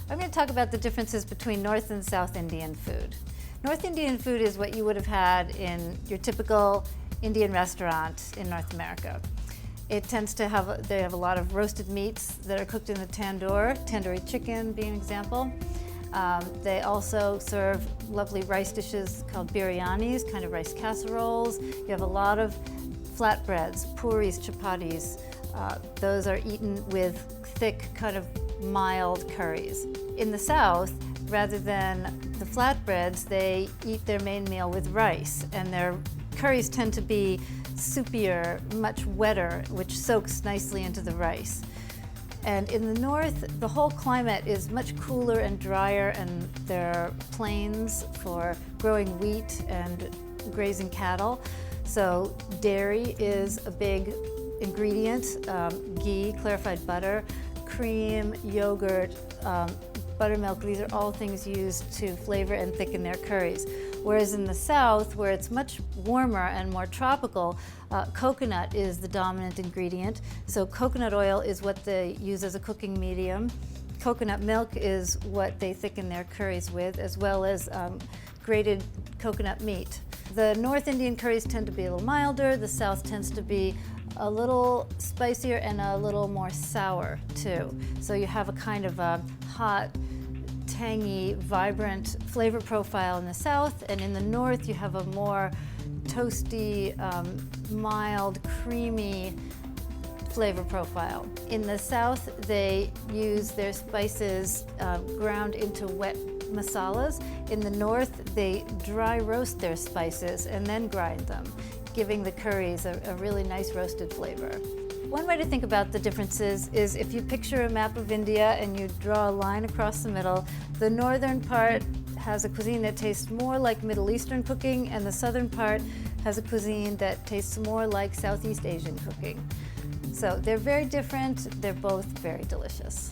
I'm going to talk about the differences between North and South Indian food. North Indian food is what you would have had in your typical Indian restaurant in North America. It tends to have, they have a lot of roasted meats that are cooked in the tandoor, tandoori chicken being an example. They also serve lovely rice dishes called Barianies, kind of rice casseroles. You have a lot of flatbreads, Puries, Chopanis. Those are eaten with thick, kind of mild curries. In the South, rather than the flatbreads, they eat their main meal with rice, and their curries tend to be soupier, much wetter, which soaks nicely into the rice. And in the North, the whole climate is much cooler and drier, and there are plains for growing wheat and grazing cattle. So dairy is a big ingredient, ghee, clarified butter, cream, yogurt, buttermilk. These are all things used to flavor and thicken their curries. Whereas in the South, where it's much warmer and more tropical, coconut is the dominant ingredient. So coconut oil is what they use as a cooking medium. Coconut milk is what they thicken their curries with, as well as grated coconut meat. The North Indian curries tend to be a little milder. The South tends to be a little spicier and a little more sour too. So you have a kind of a hot, tangy, vibrant flavor profile in the South, and in the North you have a more toasty, mild, creamy flavor profile. In the South, they use their spices ground into wet masalas. In the North, they dry roast their spices and then grind them, giving the curries a really nice roasted flavor. One way to think about the differences is if you picture a map of India and you draw a line across the middle, the northern part has a cuisine that tastes more like Middle Eastern cooking, and the southern part has a cuisine that tastes more like Southeast Asian cooking. So they're very different, they're both very delicious.